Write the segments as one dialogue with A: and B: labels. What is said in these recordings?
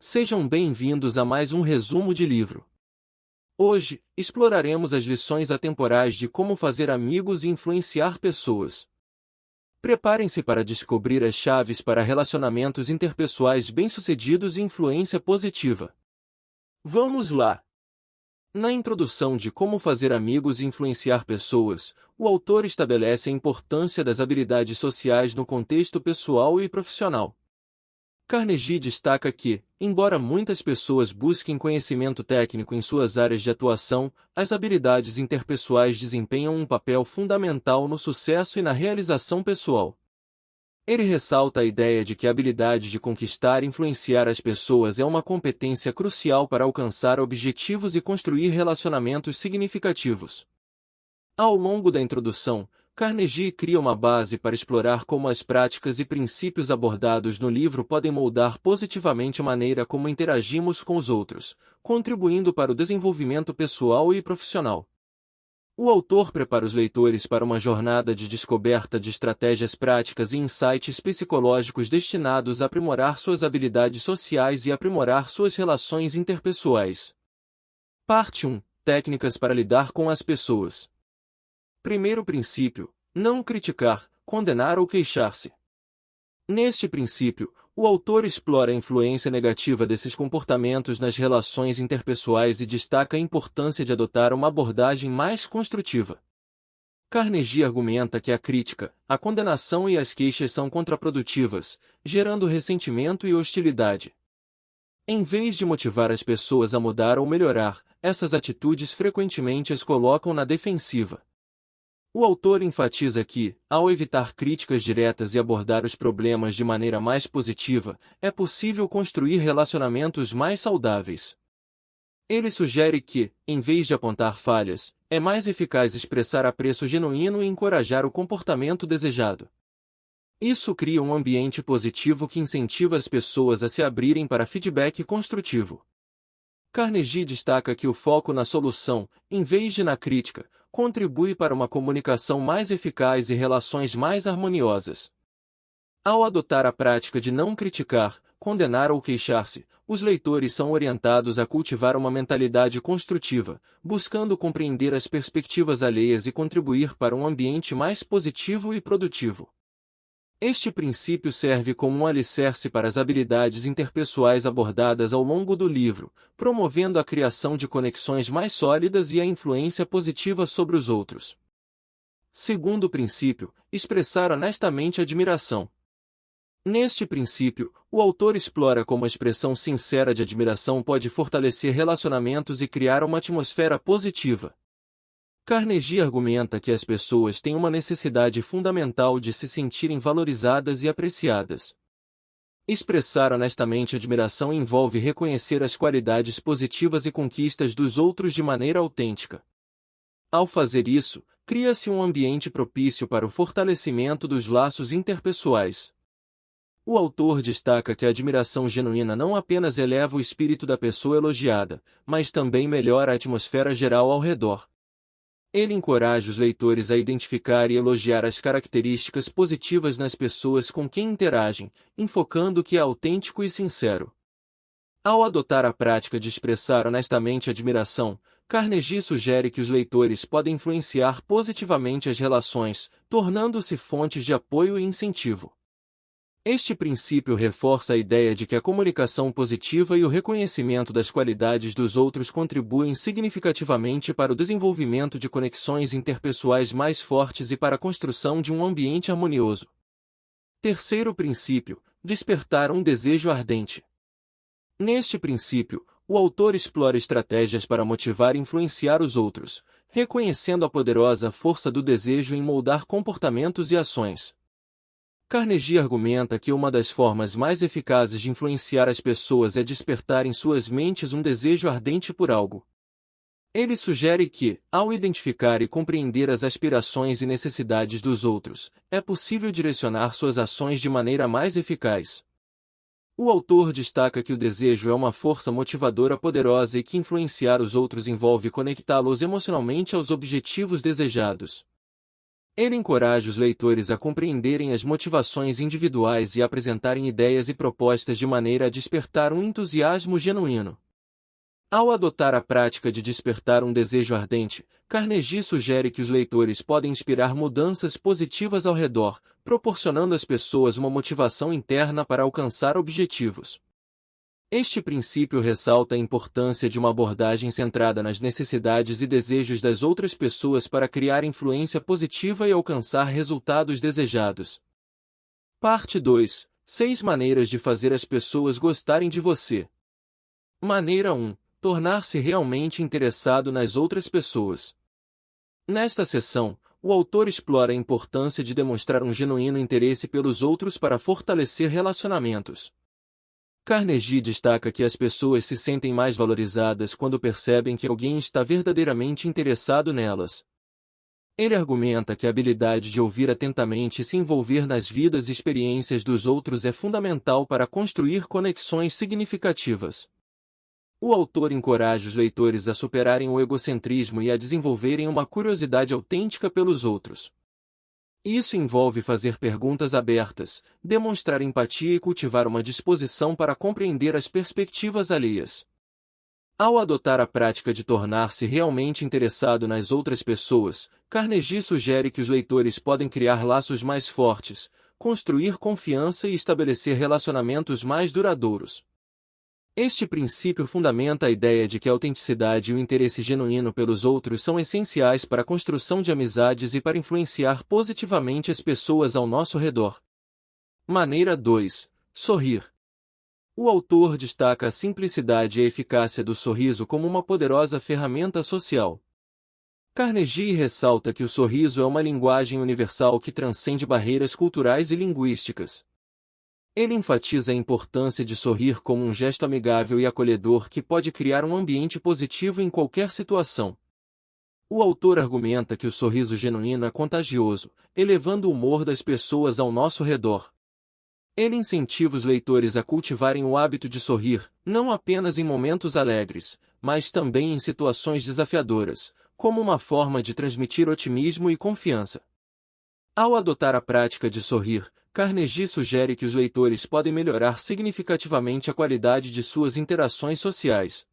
A: Sejam bem-vindos a mais um resumo de livro. Hoje, exploraremos as lições atemporais de como fazer amigos e influenciar pessoas. Preparem-se para descobrir as chaves para relacionamentos interpessoais bem-sucedidos e influência positiva. Vamos lá! Na introdução de Como Fazer Amigos e Influenciar Pessoas, o autor estabelece a importância das habilidades sociais no contexto pessoal e profissional. Carnegie destaca que, embora muitas pessoas busquem conhecimento técnico em suas áreas de atuação, as habilidades interpessoais desempenham um papel fundamental no sucesso e na realização pessoal. Ele ressalta a ideia de que a habilidade de conquistar e influenciar as pessoas é uma competência crucial para alcançar objetivos e construir relacionamentos significativos. Ao longo da introdução, Carnegie cria uma base para explorar como as práticas e princípios abordados no livro podem moldar positivamente a maneira como interagimos com os outros, contribuindo para o desenvolvimento pessoal e profissional. O autor prepara os leitores para uma jornada de descoberta de estratégias práticas e insights psicológicos destinados a aprimorar suas habilidades sociais e aprimorar suas relações interpessoais. Parte 1. Técnicas para lidar com as pessoas. Primeiro princípio: não criticar, condenar ou queixar-se. Neste princípio, o autor explora a influência negativa desses comportamentos nas relações interpessoais e destaca a importância de adotar uma abordagem mais construtiva. Carnegie argumenta que a crítica, a condenação e as queixas são contraprodutivas, gerando ressentimento e hostilidade. Em vez de motivar as pessoas a mudar ou melhorar, essas atitudes frequentemente as colocam na defensiva. O autor enfatiza que, ao evitar críticas diretas e abordar os problemas de maneira mais positiva, é possível construir relacionamentos mais saudáveis. Ele sugere que, em vez de apontar falhas, é mais eficaz expressar apreço genuíno e encorajar o comportamento desejado. Isso cria um ambiente positivo que incentiva as pessoas a se abrirem para feedback construtivo. Carnegie destaca que o foco na solução, em vez de na crítica, contribui para uma comunicação mais eficaz e relações mais harmoniosas. Ao adotar a prática de não criticar, condenar ou queixar-se, os leitores são orientados a cultivar uma mentalidade construtiva, buscando compreender as perspectivas alheias e contribuir para um ambiente mais positivo e produtivo. Este princípio serve como um alicerce para as habilidades interpessoais abordadas ao longo do livro, promovendo a criação de conexões mais sólidas e a influência positiva sobre os outros. Segundo princípio: expressar honestamente admiração. Neste princípio, o autor explora como a expressão sincera de admiração pode fortalecer relacionamentos e criar uma atmosfera positiva. Carnegie argumenta que as pessoas têm uma necessidade fundamental de se sentirem valorizadas e apreciadas. Expressar honestamente admiração envolve reconhecer as qualidades positivas e conquistas dos outros de maneira autêntica. Ao fazer isso, cria-se um ambiente propício para o fortalecimento dos laços interpessoais. O autor destaca que a admiração genuína não apenas eleva o espírito da pessoa elogiada, mas também melhora a atmosfera geral ao redor. Ele encoraja os leitores a identificar e elogiar as características positivas nas pessoas com quem interagem, enfocando o que é autêntico e sincero. Ao adotar a prática de expressar honestamente admiração, Carnegie sugere que os leitores podem influenciar positivamente as relações, tornando-se fontes de apoio e incentivo. Este princípio reforça a ideia de que a comunicação positiva e o reconhecimento das qualidades dos outros contribuem significativamente para o desenvolvimento de conexões interpessoais mais fortes e para a construção de um ambiente harmonioso. Terceiro princípio: despertar um desejo ardente. Neste princípio, o autor explora estratégias para motivar e influenciar os outros, reconhecendo a poderosa força do desejo em moldar comportamentos e ações. Carnegie argumenta que uma das formas mais eficazes de influenciar as pessoas é despertar em suas mentes um desejo ardente por algo. Ele sugere que, ao identificar e compreender as aspirações e necessidades dos outros, é possível direcionar suas ações de maneira mais eficaz. O autor destaca que o desejo é uma força motivadora poderosa e que influenciar os outros envolve conectá-los emocionalmente aos objetivos desejados. Ele encoraja os leitores a compreenderem as motivações individuais e apresentarem ideias e propostas de maneira a despertar um entusiasmo genuíno. Ao adotar a prática de despertar um desejo ardente, Carnegie sugere que os leitores podem inspirar mudanças positivas ao redor, proporcionando às pessoas uma motivação interna para alcançar objetivos. Este princípio ressalta a importância de uma abordagem centrada nas necessidades e desejos das outras pessoas para criar influência positiva e alcançar resultados desejados. Parte 2. 6 maneiras de fazer as pessoas gostarem de você. Maneira 1. Tornar-se realmente interessado nas outras pessoas. Nesta seção, o autor explora a importância de demonstrar um genuíno interesse pelos outros para fortalecer relacionamentos. Carnegie destaca que as pessoas se sentem mais valorizadas quando percebem que alguém está verdadeiramente interessado nelas. Ele argumenta que a habilidade de ouvir atentamente e se envolver nas vidas e experiências dos outros é fundamental para construir conexões significativas. O autor encoraja os leitores a superarem o egocentrismo e a desenvolverem uma curiosidade autêntica pelos outros. Isso envolve fazer perguntas abertas, demonstrar empatia e cultivar uma disposição para compreender as perspectivas alheias. Ao adotar a prática de tornar-se realmente interessado nas outras pessoas, Carnegie sugere que os leitores podem criar laços mais fortes, construir confiança e estabelecer relacionamentos mais duradouros. Este princípio fundamenta a ideia de que a autenticidade e o interesse genuíno pelos outros são essenciais para a construção de amizades e para influenciar positivamente as pessoas ao nosso redor. Maneira 2. Sorrir. O autor destaca a simplicidade e a eficácia do sorriso como uma poderosa ferramenta social. Carnegie ressalta que o sorriso é uma linguagem universal que transcende barreiras culturais e linguísticas. Ele enfatiza a importância de sorrir como um gesto amigável e acolhedor que pode criar um ambiente positivo em qualquer situação. O autor argumenta que o sorriso genuíno é contagioso, elevando o humor das pessoas ao nosso redor. Ele incentiva os leitores a cultivarem o hábito de sorrir, não apenas em momentos alegres, mas também em situações desafiadoras, como uma forma de transmitir otimismo e confiança. Ao adotar a prática de sorrir, Carnegie sugere que os leitores podem melhorar significativamente a qualidade de suas interações sociais.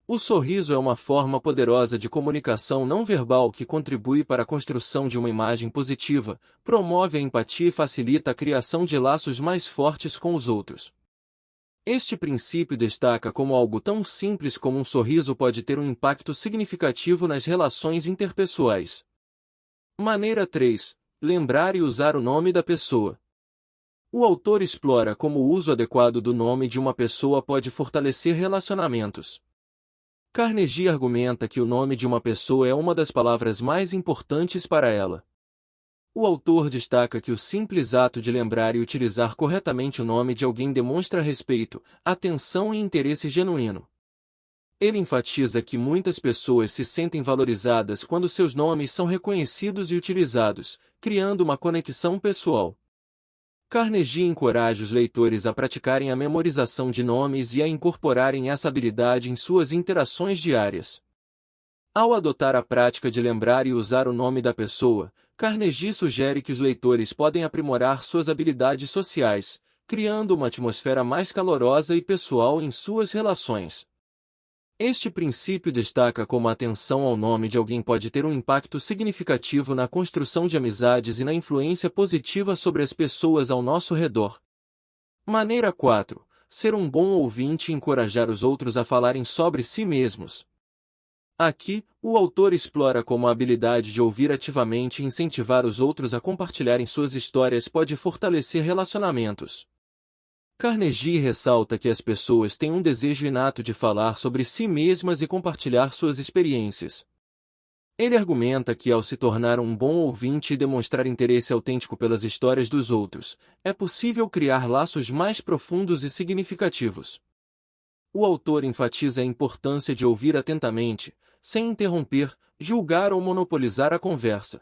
A: O sorriso é uma forma poderosa de comunicação não verbal que contribui para a construção de uma imagem positiva, promove a empatia e facilita a criação de laços mais fortes com os outros. Este princípio destaca como algo tão simples como um sorriso pode ter um impacto significativo nas relações interpessoais. Maneira 3. Lembrar e usar o nome da pessoa. O autor explora como o uso adequado do nome de uma pessoa pode fortalecer relacionamentos. Carnegie argumenta que o nome de uma pessoa é uma das palavras mais importantes para ela. O autor destaca que o simples ato de lembrar e utilizar corretamente o nome de alguém demonstra respeito, atenção e interesse genuíno. Ele enfatiza que muitas pessoas se sentem valorizadas quando seus nomes são reconhecidos e utilizados, criando uma conexão pessoal. Carnegie encoraja os leitores a praticarem a memorização de nomes e a incorporarem essa habilidade em suas interações diárias. Ao adotar a prática de lembrar e usar o nome da pessoa, Carnegie sugere que os leitores podem aprimorar suas habilidades sociais, criando uma atmosfera mais calorosa e pessoal em suas relações. Este princípio destaca como a atenção ao nome de alguém pode ter um impacto significativo na construção de amizades e na influência positiva sobre as pessoas ao nosso redor. Maneira 4. Ser um bom ouvinte e encorajar os outros a falarem sobre si mesmos. Aqui, o autor explora como a habilidade de ouvir ativamente e incentivar os outros a compartilharem suas histórias pode fortalecer relacionamentos. Carnegie ressalta que as pessoas têm um desejo inato de falar sobre si mesmas e compartilhar suas experiências. Ele argumenta que ao se tornar um bom ouvinte e demonstrar interesse autêntico pelas histórias dos outros, é possível criar laços mais profundos e significativos. O autor enfatiza a importância de ouvir atentamente, sem interromper, julgar ou monopolizar a conversa.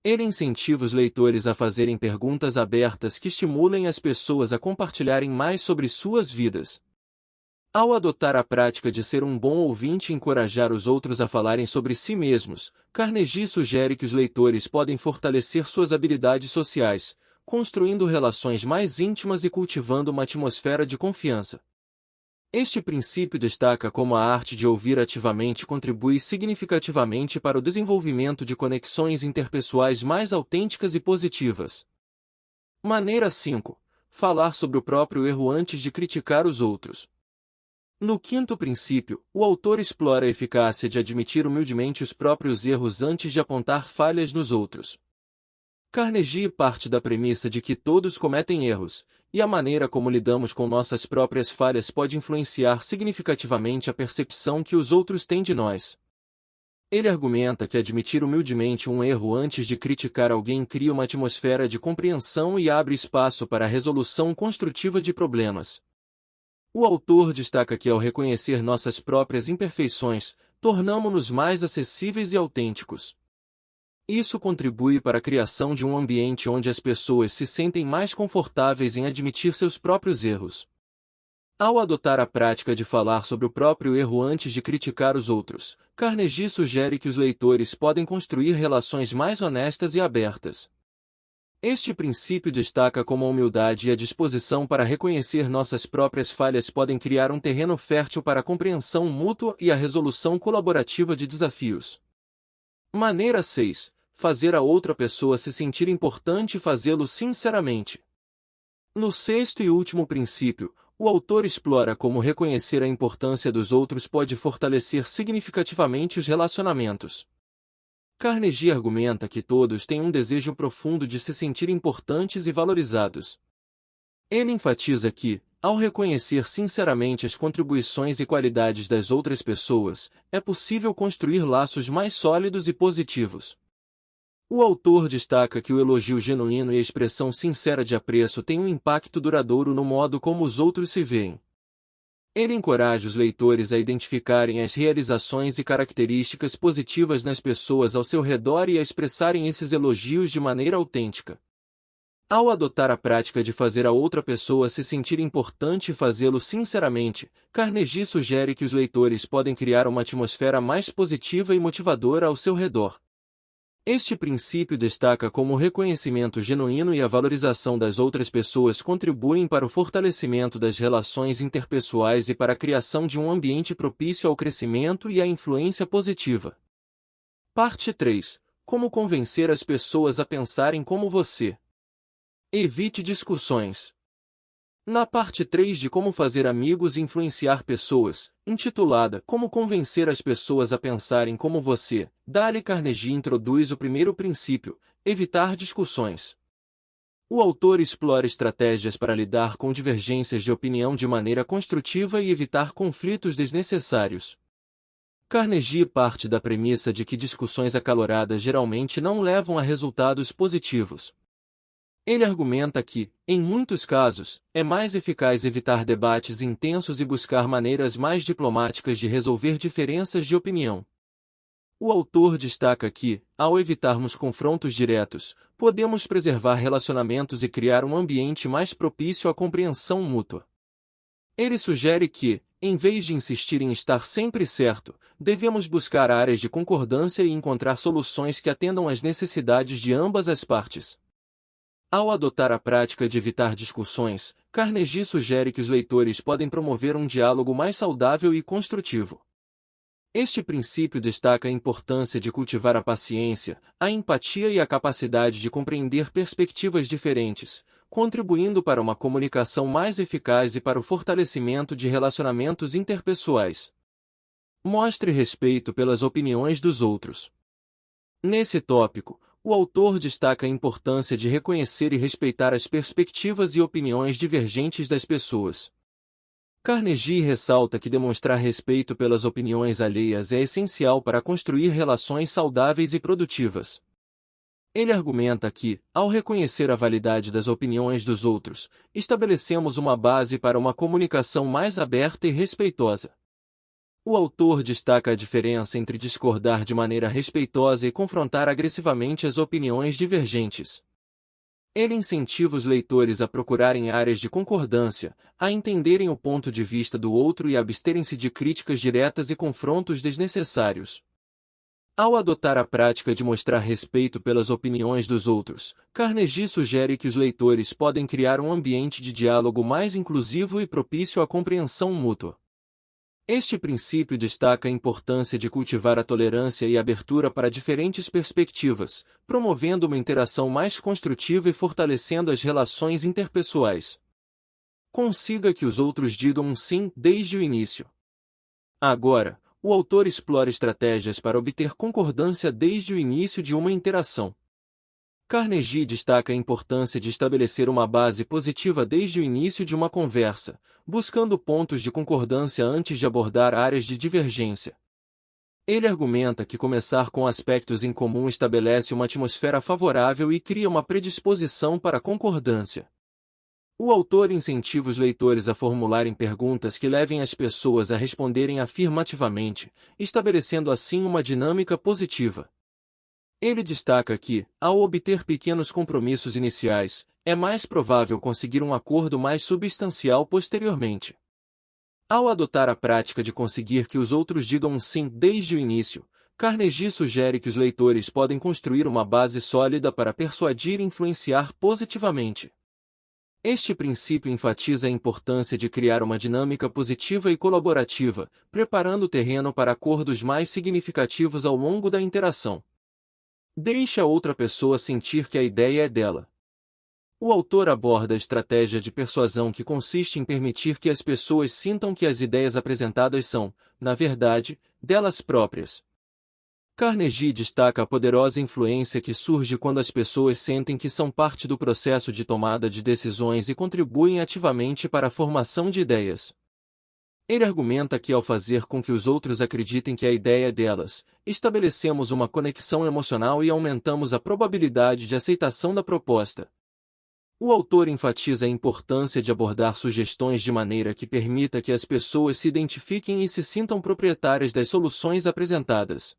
A: Ele incentiva os leitores a fazerem perguntas abertas que estimulem as pessoas a compartilharem mais sobre suas vidas. Ao adotar a prática de ser um bom ouvinte e encorajar os outros a falarem sobre si mesmos, Carnegie sugere que os leitores podem fortalecer suas habilidades sociais, construindo relações mais íntimas e cultivando uma atmosfera de confiança. Este princípio destaca como a arte de ouvir ativamente contribui significativamente para o desenvolvimento de conexões interpessoais mais autênticas e positivas. Maneira 5. Falar sobre o próprio erro antes de criticar os outros. No quinto princípio, o autor explora a eficácia de admitir humildemente os próprios erros antes de apontar falhas nos outros. Carnegie parte da premissa de que todos cometem erros, e a maneira como lidamos com nossas próprias falhas pode influenciar significativamente a percepção que os outros têm de nós. Ele argumenta que admitir humildemente um erro antes de criticar alguém cria uma atmosfera de compreensão e abre espaço para a resolução construtiva de problemas. O autor destaca que ao reconhecer nossas próprias imperfeições, tornamo-nos mais acessíveis e autênticos. Isso contribui para a criação de um ambiente onde as pessoas se sentem mais confortáveis em admitir seus próprios erros. Ao adotar a prática de falar sobre o próprio erro antes de criticar os outros, Carnegie sugere que os leitores podem construir relações mais honestas e abertas. Este princípio destaca como a humildade e a disposição para reconhecer nossas próprias falhas podem criar um terreno fértil para a compreensão mútua e a resolução colaborativa de desafios. Maneira 6. Fazer a outra pessoa se sentir importante e fazê-lo sinceramente. No sexto e último princípio, o autor explora como reconhecer a importância dos outros pode fortalecer significativamente os relacionamentos. Carnegie argumenta que todos têm um desejo profundo de se sentir importantes e valorizados. Ele enfatiza que, ao reconhecer sinceramente as contribuições e qualidades das outras pessoas, é possível construir laços mais sólidos e positivos. O autor destaca que o elogio genuíno e a expressão sincera de apreço têm um impacto duradouro no modo como os outros se veem. Ele encoraja os leitores a identificarem as realizações e características positivas nas pessoas ao seu redor e a expressarem esses elogios de maneira autêntica. Ao adotar a prática de fazer a outra pessoa se sentir importante e fazê-lo sinceramente, Carnegie sugere que os leitores podem criar uma atmosfera mais positiva e motivadora ao seu redor. Este princípio destaca como o reconhecimento genuíno e a valorização das outras pessoas contribuem para o fortalecimento das relações interpessoais e para a criação de um ambiente propício ao crescimento e à influência positiva. Parte 3. Como convencer as pessoas a pensarem como você. Evite discussões. Na parte 3 de Como Fazer Amigos e Influenciar Pessoas, intitulada Como Convencer as Pessoas a Pensarem como Você, Dale Carnegie introduz o primeiro princípio, evitar discussões. O autor explora estratégias para lidar com divergências de opinião de maneira construtiva e evitar conflitos desnecessários. Carnegie parte da premissa de que discussões acaloradas geralmente não levam a resultados positivos. Ele argumenta que, em muitos casos, é mais eficaz evitar debates intensos e buscar maneiras mais diplomáticas de resolver diferenças de opinião. O autor destaca que, ao evitarmos confrontos diretos, podemos preservar relacionamentos e criar um ambiente mais propício à compreensão mútua. Ele sugere que, em vez de insistir em estar sempre certo, devemos buscar áreas de concordância e encontrar soluções que atendam às necessidades de ambas as partes. Ao adotar a prática de evitar discussões, Carnegie sugere que os leitores podem promover um diálogo mais saudável e construtivo. Este princípio destaca a importância de cultivar a paciência, a empatia e a capacidade de compreender perspectivas diferentes, contribuindo para uma comunicação mais eficaz e para o fortalecimento de relacionamentos interpessoais. Mostre respeito pelas opiniões dos outros. Nesse tópico, o autor destaca a importância de reconhecer e respeitar as perspectivas e opiniões divergentes das pessoas. Carnegie ressalta que demonstrar respeito pelas opiniões alheias é essencial para construir relações saudáveis e produtivas. Ele argumenta que, ao reconhecer a validade das opiniões dos outros, estabelecemos uma base para uma comunicação mais aberta e respeitosa. O autor destaca a diferença entre discordar de maneira respeitosa e confrontar agressivamente as opiniões divergentes. Ele incentiva os leitores a procurarem áreas de concordância, a entenderem o ponto de vista do outro e absterem-se de críticas diretas e confrontos desnecessários. Ao adotar a prática de mostrar respeito pelas opiniões dos outros, Carnegie sugere que os leitores podem criar um ambiente de diálogo mais inclusivo e propício à compreensão mútua. Este princípio destaca a importância de cultivar a tolerância e abertura para diferentes perspectivas, promovendo uma interação mais construtiva e fortalecendo as relações interpessoais. Consiga que os outros digam um sim desde o início. Agora, o autor explora estratégias para obter concordância desde o início de uma interação. Carnegie destaca a importância de estabelecer uma base positiva desde o início de uma conversa, buscando pontos de concordância antes de abordar áreas de divergência. Ele argumenta que começar com aspectos em comum estabelece uma atmosfera favorável e cria uma predisposição para a concordância. O autor incentiva os leitores a formularem perguntas que levem as pessoas a responderem afirmativamente, estabelecendo assim uma dinâmica positiva. Ele destaca que, ao obter pequenos compromissos iniciais, é mais provável conseguir um acordo mais substancial posteriormente. Ao adotar a prática de conseguir que os outros digam um sim desde o início, Carnegie sugere que os leitores podem construir uma base sólida para persuadir e influenciar positivamente. Este princípio enfatiza a importância de criar uma dinâmica positiva e colaborativa, preparando o terreno para acordos mais significativos ao longo da interação. Deixe a outra pessoa sentir que a ideia é dela. O autor aborda a estratégia de persuasão que consiste em permitir que as pessoas sintam que as ideias apresentadas são, na verdade, delas próprias. Carnegie destaca a poderosa influência que surge quando as pessoas sentem que são parte do processo de tomada de decisões e contribuem ativamente para a formação de ideias. Ele argumenta que ao fazer com que os outros acreditem que a ideia é delas, estabelecemos uma conexão emocional e aumentamos a probabilidade de aceitação da proposta. O autor enfatiza a importância de abordar sugestões de maneira que permita que as pessoas se identifiquem e se sintam proprietárias das soluções apresentadas.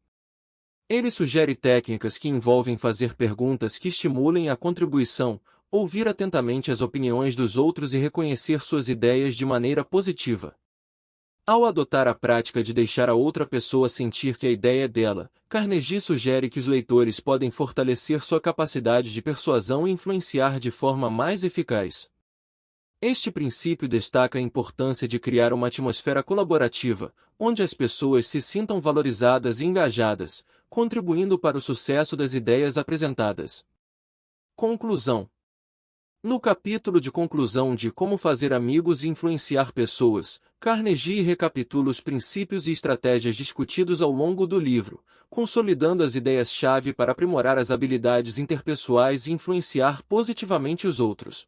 A: Ele sugere técnicas que envolvem fazer perguntas que estimulem a contribuição, ouvir atentamente as opiniões dos outros e reconhecer suas ideias de maneira positiva. Ao adotar a prática de deixar a outra pessoa sentir que a ideia é dela, Carnegie sugere que os leitores podem fortalecer sua capacidade de persuasão e influenciar de forma mais eficaz. Este princípio destaca a importância de criar uma atmosfera colaborativa, onde as pessoas se sintam valorizadas e engajadas, contribuindo para o sucesso das ideias apresentadas. Conclusão. No capítulo de conclusão de Como Fazer Amigos e Influenciar Pessoas, Carnegie recapitula os princípios e estratégias discutidos ao longo do livro, consolidando as ideias-chave para aprimorar as habilidades interpessoais e influenciar positivamente os outros.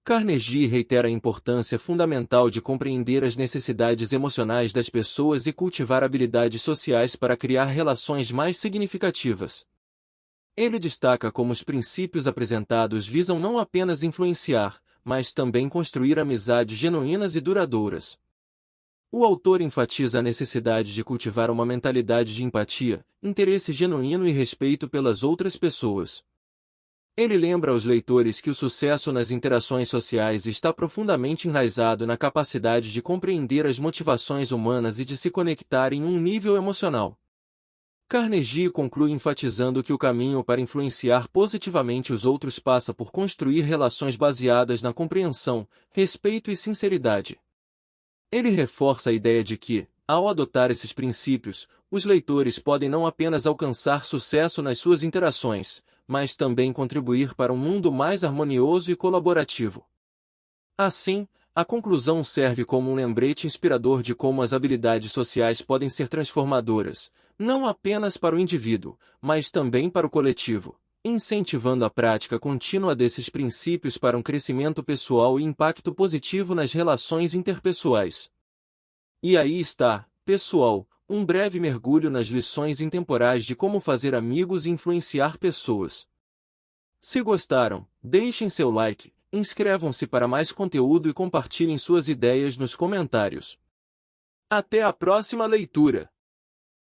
A: Carnegie reitera a importância fundamental de compreender as necessidades emocionais das pessoas e cultivar habilidades sociais para criar relações mais significativas. Ele destaca como os princípios apresentados visam não apenas influenciar, mas também construir amizades genuínas e duradouras. O autor enfatiza a necessidade de cultivar uma mentalidade de empatia, interesse genuíno e respeito pelas outras pessoas. Ele lembra aos leitores que o sucesso nas interações sociais está profundamente enraizado na capacidade de compreender as motivações humanas e de se conectar em um nível emocional. Carnegie conclui enfatizando que o caminho para influenciar positivamente os outros passa por construir relações baseadas na compreensão, respeito e sinceridade. Ele reforça a ideia de que, ao adotar esses princípios, os leitores podem não apenas alcançar sucesso nas suas interações, mas também contribuir para um mundo mais harmonioso e colaborativo. Assim, a conclusão serve como um lembrete inspirador de como as habilidades sociais podem ser transformadoras, não apenas para o indivíduo, mas também para o coletivo, incentivando a prática contínua desses princípios para um crescimento pessoal e impacto positivo nas relações interpessoais. E aí está, pessoal, um breve mergulho nas lições intemporais de como fazer amigos e influenciar pessoas. Se gostaram, deixem seu like, inscrevam-se para mais conteúdo e compartilhem suas ideias nos comentários. Até a próxima leitura!